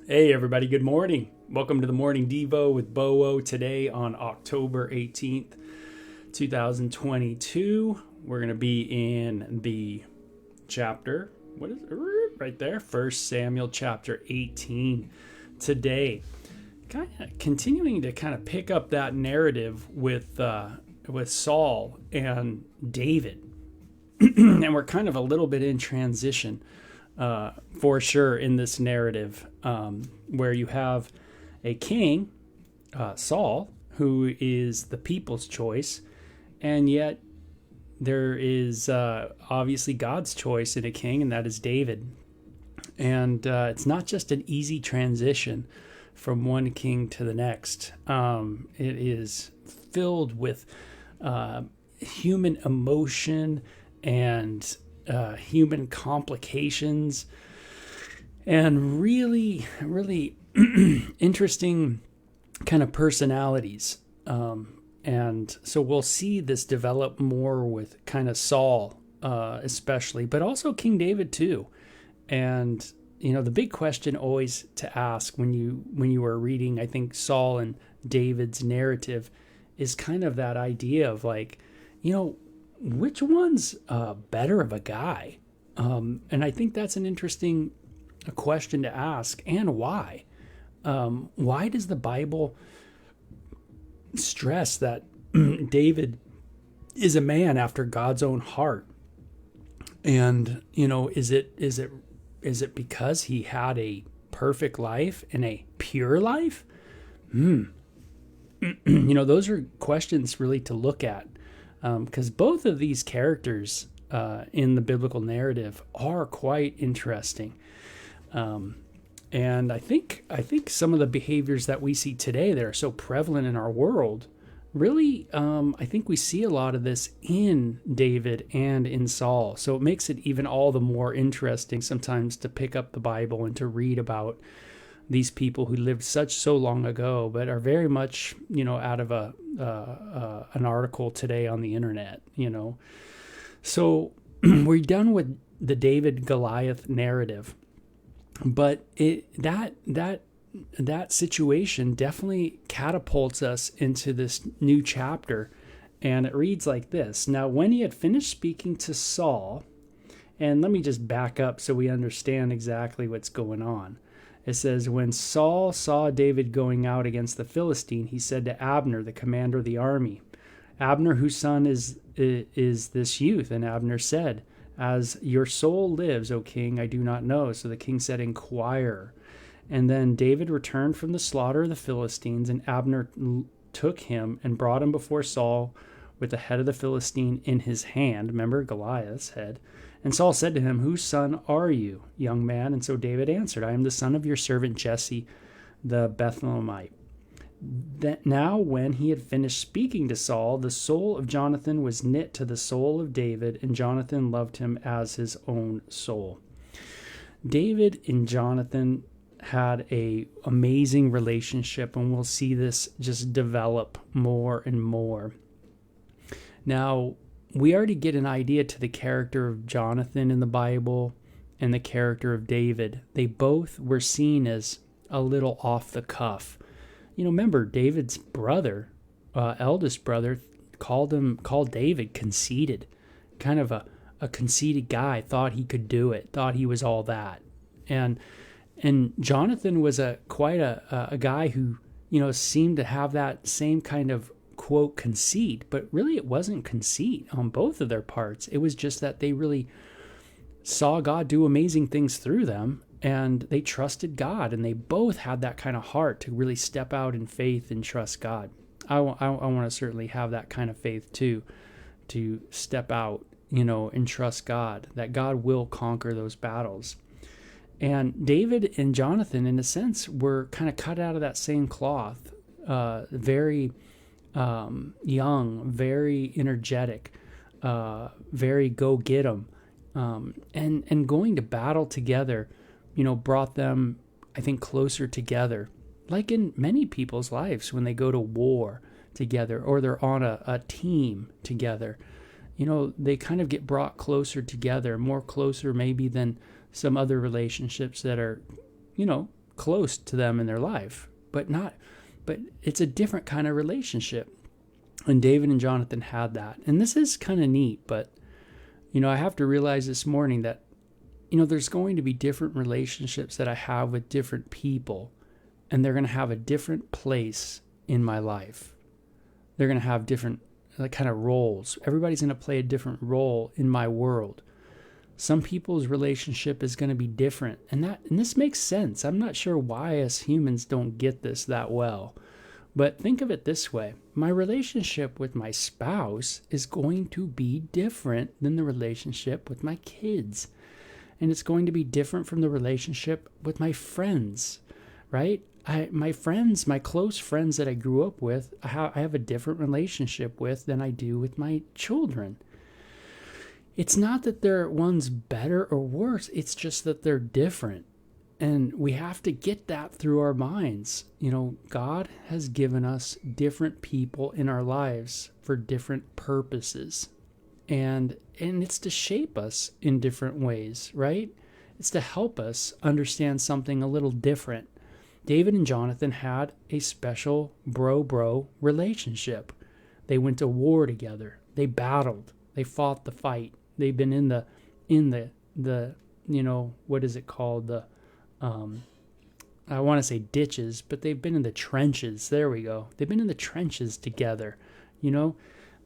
Hey everybody, good morning. Welcome to the Morning Devo with Bo today on October 18th, 2022. We're going to be in the chapter, what is it? Right there, 1 Samuel chapter 18 today. Kind of continuing to kind of pick up that narrative with Saul and David. And we're kind of a little bit in transition for sure in this narrative, where you have a king, Saul, who is the people's choice, and yet there is obviously God's choice in a king, and that is David. And it's not just an easy transition from one king to the next. It is filled with human emotion and human complications and really interesting kind of personalities. And so we'll see this develop more with kind of Saul, especially, but also King David too. And, you know, the big question always to ask when you are reading, I think, Saul and David's narrative is kind of that idea of like, you know, which one's better of a guy? And I think that's an interesting question to ask, and why? Why does the Bible stress that David is a man after God's own heart? And, you know, is it because he had a perfect life and a pure life? You know, those are questions really to look at, because both of these characters in the biblical narrative are quite interesting. And I think some of the behaviors that we see today that are so prevalent in our world, really, I think we see a lot of this in David and in Saul. So it makes it even all the more interesting sometimes to pick up the Bible and to read about these people who lived so long ago, but are very much, you know, out of an article today on the internet, you know. So we're done with the David Goliath narrative, but that situation definitely catapults us into this new chapter, and it reads like this. Now, when he had finished speaking to Saul, and let me just back up so we understand exactly what's going on. It says, when Saul saw David going out against the Philistine, he said to Abner, the commander of the army, Abner, whose son is this youth? And Abner said, as your soul lives, O king, I do not know. So the king said, inquire. And then David returned from the slaughter of the Philistines, and Abner took him and brought him before Saul with the head of the Philistine in his hand. Remember Goliath's head. And Saul said to him, whose son are you, young man? And so David answered, I am the son of your servant Jesse the Bethlehemite. That now when he had finished speaking to Saul, the soul of Jonathan was knit to the soul of David, and Jonathan loved him as his own soul. David and Jonathan had a amazing relationship, and we'll see this just develop more and more. Now, we already get an idea to the character of Jonathan in the Bible and the character of David. They both were seen as a little off the cuff. You know, remember David's brother, eldest brother, called David conceited, kind of a conceited guy, thought he could do it, thought he was all that. And Jonathan was quite a guy who, you know, seemed to have that same kind of quote conceit, but really it wasn't conceit on both of their parts. It was just that they really saw God do amazing things through them, and they trusted God, and they both had that kind of heart to really step out in faith and trust God. I want to certainly have that kind of faith too, to step out, you know, and trust God, that God will conquer those battles. And David and Jonathan, in a sense, were kind of cut out of that same cloth, very young, very energetic, very go-get 'em, and going to battle together, you know, brought them, I think, closer together, like in many people's lives when they go to war together or they're on a team together. You know, they kind of get brought closer together, more closer maybe than some other relationships that are, close to them in their life, but it's a different kind of relationship. And David and Jonathan had that. And this is kind of neat, but, I have to realize this morning that, there's going to be different relationships that I have with different people, and they're going to have a different place in my life. They're going to have different kind of roles. Everybody's going to play a different role in my world. Some people's relationship is going to be different, and this makes sense. I'm not sure why us humans don't get this that well. But think of it this way. My relationship with my spouse is going to be different than the relationship with my kids. And it's going to be different from the relationship with my friends, right? My friends, my close friends that I grew up with, I have a different relationship with than I do with my children. It's not that one's better or worse. It's just that they're different. And we have to get that through our minds. God has given us different people in our lives for different purposes. And it's to shape us in different ways, right? It's to help us understand something a little different. David and Jonathan had a special bro relationship. They went to war together. They battled. They fought the fight. They've been in the what is it called? I want to say ditches, but they've been in the trenches. There we go. They've been in the trenches together.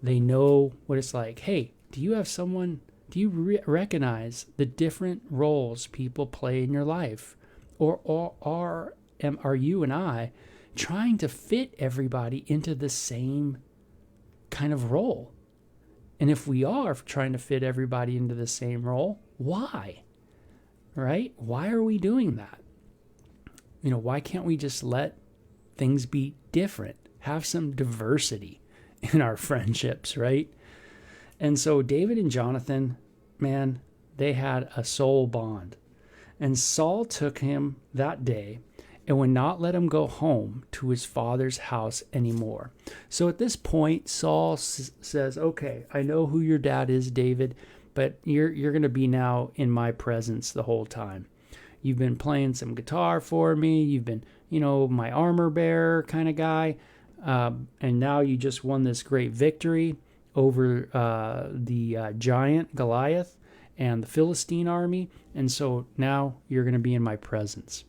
They know what it's like. Hey, do you recognize the different roles people play in your life? Or are you and I trying to fit everybody into the same kind of role? And if we are trying to fit everybody into the same role, why? Right? Why are we doing that? Why can't we just let things be different? Have some diversity in our friendships, right? And so David and Jonathan, man, they had a soul bond. And Saul took him that day and would not let him go home to his father's house anymore. So at this point, Saul says, okay, I know who your dad is, David, but you're going to be now in my presence the whole time. You've been playing some guitar for me. You've been, my armor bearer kind of guy. And now you just won this great victory over the giant Goliath and the Philistine army. And so now you're going to be in my presence.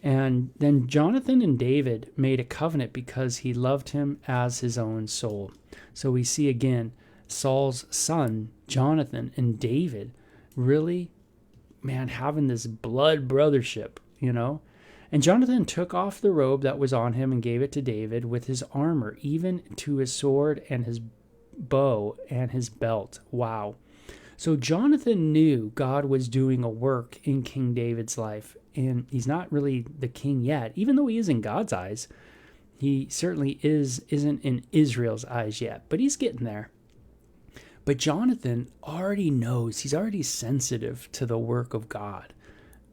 And then Jonathan and David made a covenant because he loved him as his own soul. So we see again, Saul's son, Jonathan, and David really, having this blood brothership, And Jonathan took off the robe that was on him and gave it to David with his armor, even to his sword and his bow and his belt. Wow. So Jonathan knew God was doing a work in King David's life. And he's not really the king yet, even though he is in God's eyes. He certainly isn't in Israel's eyes yet, but he's getting there. But Jonathan already knows, he's already sensitive to the work of God.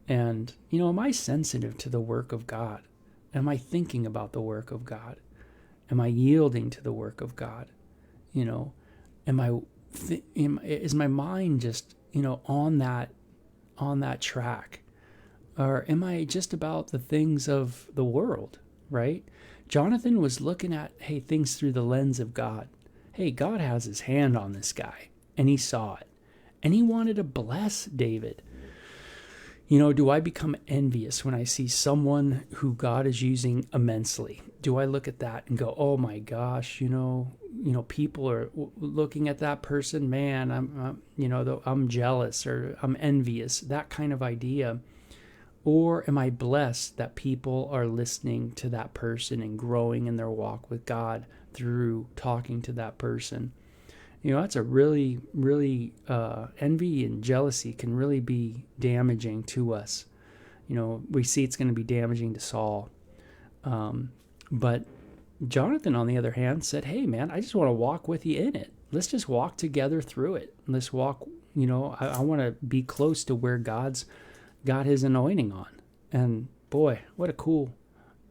And, am I sensitive to the work of God? Am I thinking about the work of God? Am I yielding to the work of God? Is my mind just, on that track? Or am I just about the things of the world, right? Jonathan was looking at, things through the lens of God. Hey, God has his hand on this guy, and he saw it. And he wanted to bless David. Do I become envious when I see someone who God is using immensely? Do I look at that and go, oh my gosh, people are looking at that person, man, I'm jealous or I'm envious, that kind of idea. Or am I blessed that people are listening to that person and growing in their walk with God through talking to that person? That's a really, really, envy and jealousy can really be damaging to us. We see it's going to be damaging to Saul. But Jonathan, on the other hand, said, hey, man, I just want to walk with you in it. Let's just walk together through it. Let's walk, I want to be close to where God's got his anointing on. And boy, what a cool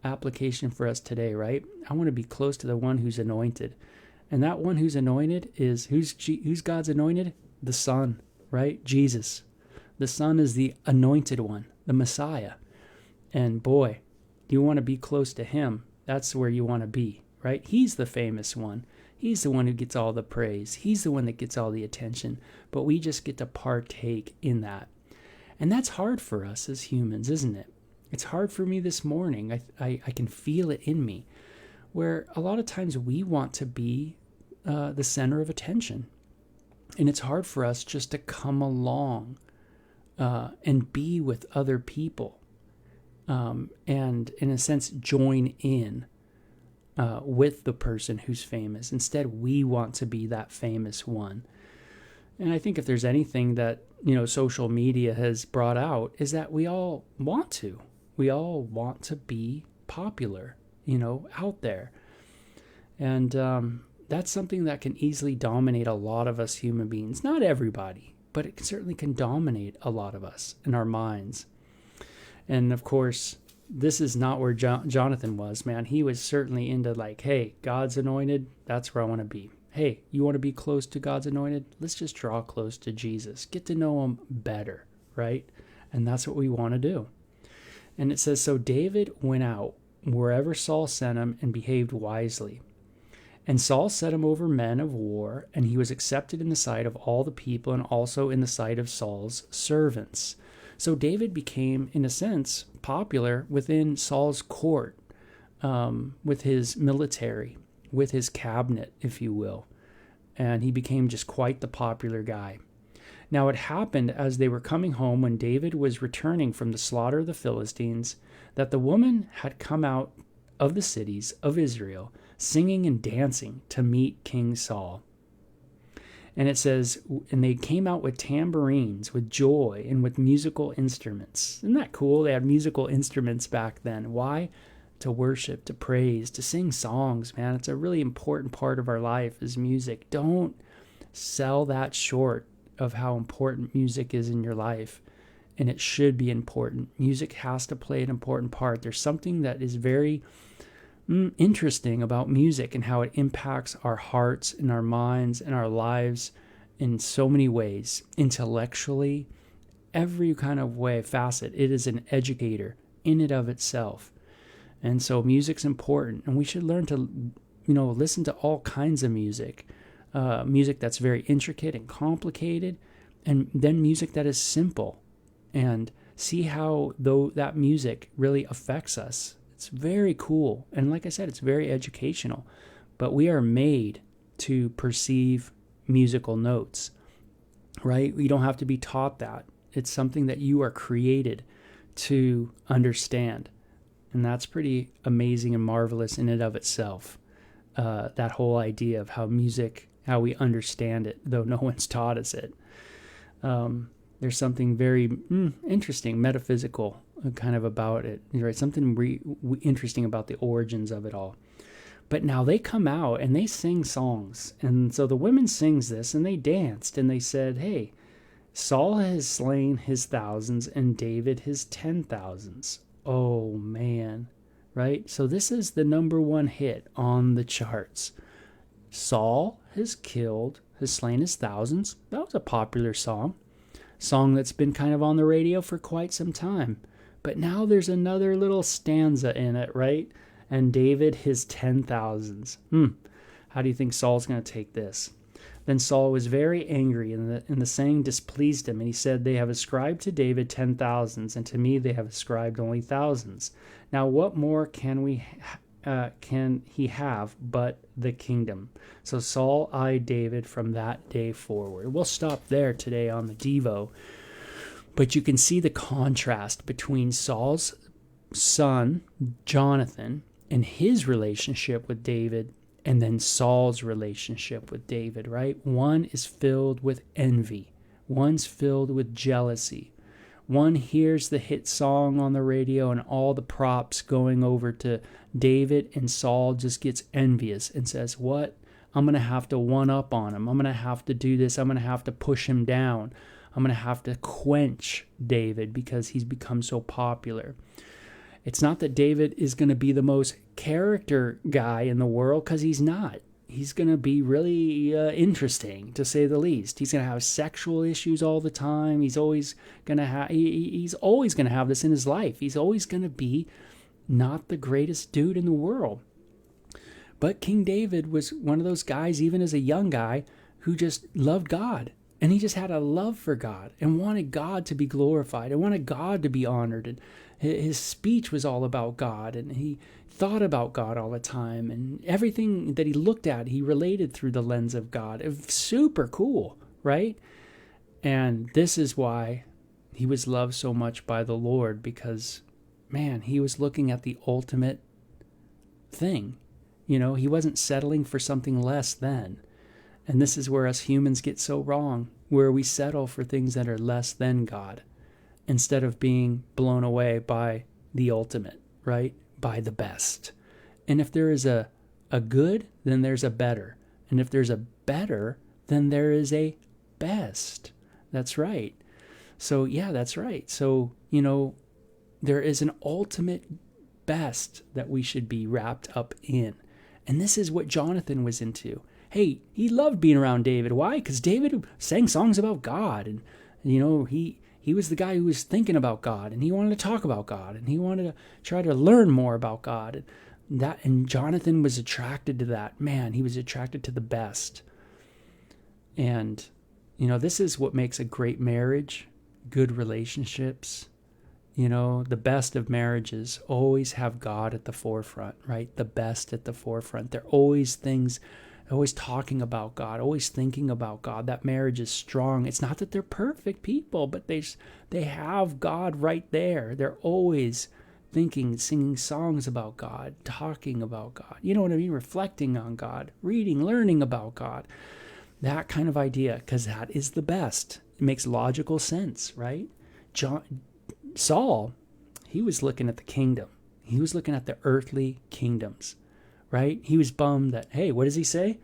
application for us today, right? I want to be close to the one who's anointed. And that one who's anointed is, who's God's anointed? The Son, right? Jesus. The Son is the anointed one, the Messiah. And boy, you want to be close to him. That's where you want to be, right? He's the famous one. He's the one who gets all the praise. He's the one that gets all the attention. But we just get to partake in that. And that's hard for us as humans, isn't it? It's hard for me this morning. I can feel it in me, where a lot of times we want to be the center of attention. And it's hard for us just to come along and be with other people and, in a sense, join in with the person who's famous. Instead, we want to be that famous one. And I think if there's anything that, social media has brought out, is that we all want to. We all want to be popular, out there. And that's something that can easily dominate a lot of us human beings. Not everybody, but it certainly can dominate a lot of us in our minds. And of course, this is not where Jonathan was, man. He was certainly into hey, God's anointed, that's where I want to be. Hey, you want to be close to God's anointed? Let's just draw close to Jesus. Get to know him better, right? And that's what we want to do. And it says, so David went out wherever Saul sent him and behaved wisely. And Saul set him over men of war, and he was accepted in the sight of all the people and also in the sight of Saul's servants. So David became, in a sense, popular within Saul's court, with his military, with his cabinet, if you will. And he became just quite the popular guy. Now it happened as they were coming home when David was returning from the slaughter of the Philistines, that the woman had come out of the cities of Israel, singing and dancing to meet King Saul. And it says, and they came out with tambourines, with joy, and with musical instruments. Isn't that cool? They had musical instruments back then. Why? To worship, to praise, to sing songs, man. It's a really important part of our life is music. Don't sell that short of how important music is in your life. And it should be important. Music has to play an important part. There's something that is very interesting about music and how it impacts our hearts and our minds and our lives in so many ways, intellectually, every kind of way, facet. It is an educator in and of itself. And so music's important, and we should learn to, listen to all kinds of music, music that's very intricate and complicated, and then music that is simple, and see how though that music really affects us. It's very cool. And like I said, it's very educational. But we are made to perceive musical notes, right? We don't have to be taught that. It's something that you are created to understand. And that's pretty amazing and marvelous in and of itself. That whole idea of how we understand it, though no one's taught us it. There's something very interesting, metaphysical kind of about it, right? Something interesting about the origins of it all. But now they come out and they sing songs. And so the women sings this and they danced and they said, hey, Saul has slain his thousands and David his 10,000s. Oh man, right? So this is the number one hit on the charts. Saul has slain his thousands. That was a popular song that's been kind of on the radio for quite some time. But now there's another little stanza in it, right? And David his 10,000s. How do you think Saul's going to take this? Then Saul was very angry, and the saying displeased him, and he said, they have ascribed to David 10,000s, and to me they have ascribed only thousands. Now what more can he have but the kingdom? So Saul eyed David from that day forward. We'll stop there today on the Devo. But you can see the contrast between Saul's son, Jonathan, and his relationship with David, and then Saul's relationship with David, right? One is filled with envy. One's filled with jealousy. One hears the hit song on the radio and all the props going over to David, and Saul just gets envious and says, what? I'm going to have to one up on him. I'm going to have to do this. I'm going to have to push him down. I'm going to have to quench David because he's become so popular. It's not that David is going to be the most character guy in the world, because he's not. he's going to be really interesting, to say the least. He's going to have sexual issues all the time. He's always going to have he's always going to have this in his life. He's always going to be not the greatest dude in the world. But King David was one of those guys, even as a young guy, who just loved God. And he just had a love for God and wanted God to be glorified and wanted God to be honored. And his speech was all about God, and he thought about God all the time. And everything that he looked at, he related through the lens of God. It was super cool, right? And this is why he was loved so much by the Lord, because, man, he was looking at the ultimate thing. You know, he wasn't settling for something less than. And this is where us humans get so wrong, where we settle for things that are less than God instead of being blown away by the ultimate, right? By the best. And if there is a good, then there's a better. And if there's a better, then there is a best. That's right. So, yeah, that's right. So, you know, there is an ultimate best that we should be wrapped up in. And this is what Jonathan was into. Hey, he loved being around David. Why? Because David sang songs about God. And, you know, he was the guy who was thinking about God. And he wanted to talk about God. And he wanted to try to learn more about God. And Jonathan was attracted to that. Man, he was attracted to the best. And, you know, this is what makes a great marriage, good relationships. You know, the best of marriages always have God at the forefront, right? The best at the forefront. They're always things, always talking about God, always thinking about God. That marriage is strong. It's not that they're perfect people, but they have God right there. They're always thinking, singing songs about God, talking about God. You know what I mean? Reflecting on God, reading, learning about God. That kind of idea, because that is the best. It makes logical sense, right? Saul, he was looking at the kingdom. He was looking at the earthly kingdoms, right? He was bummed that, hey, what does he say?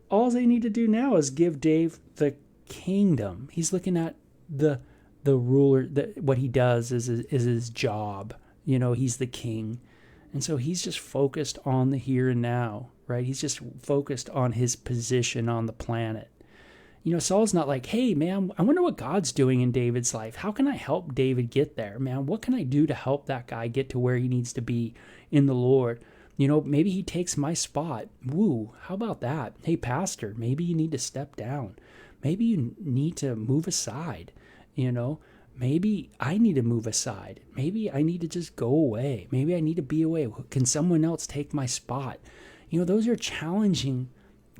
All they need to do now is give Dave the kingdom. He's looking at the ruler, what he does is his job. You know, he's the king. And so he's just focused on the here and now, right? He's just focused on his position on the planet. You know, Saul's not like, hey, man, I wonder what God's doing in David's life. How can I help David get there, man? What can I do to help that guy get to where he needs to be in the Lord? You know, maybe he takes my spot. Woo, how about that? Hey, pastor, maybe you need to step down. Maybe you need to move aside. You know, maybe I need to move aside. Maybe I need to just go away. Maybe I need to be away. Can someone else take my spot? You know, those are challenging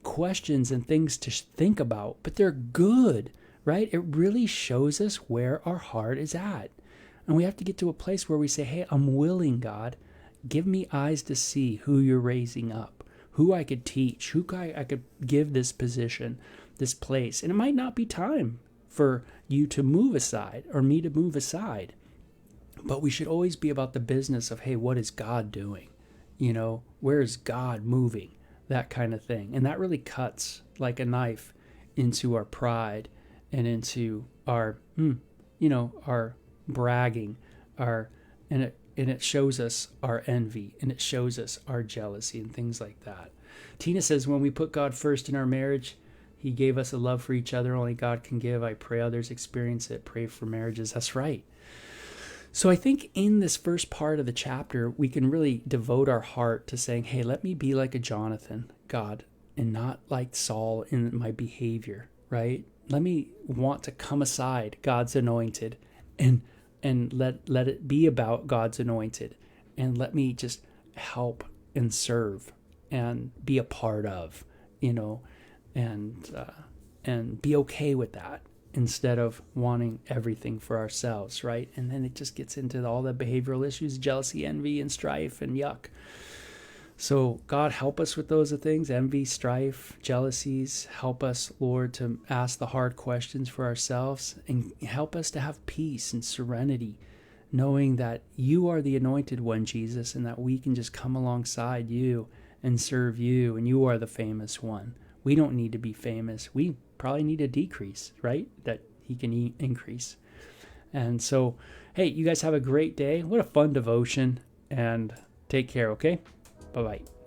questions and things to think about, but they're good, right? It really shows us where our heart is at. And we have to get to a place where we say, hey, I'm willing, God. Give me eyes to see who you're raising up, who I could teach, who I could give this position, this place. And it might not be time for you to move aside or me to move aside, but we should always be about the business of, hey, what is God doing? You know, where is God moving? That kind of thing. And that really cuts like a knife into our pride and into our, our bragging, and it shows us our envy, and it shows us our jealousy and things like that. Tina says, when we put God first in our marriage, he gave us a love for each other only God can give. I pray others experience it. Pray for marriages. That's right. So I think in this first part of the chapter, we can really devote our heart to saying, hey, let me be like a Jonathan, God, and not like Saul in my behavior, right? Let me want to come aside God's anointed and let it be about God's anointed, and let me just help and serve and be a part of, and be okay with that, instead of wanting everything for ourselves, right? And then it just gets into all the behavioral issues, jealousy, envy, and strife, and yuck. So God, help us with those things, envy, strife, jealousies. Help us, Lord, to ask the hard questions for ourselves, and help us to have peace and serenity, knowing that you are the anointed one, Jesus, and that we can just come alongside you and serve you, and you are the famous one. We don't need to be famous. We probably need to decrease, right? That he can increase. And so, hey, you guys have a great day. What a fun devotion, and take care, okay? Bye-bye.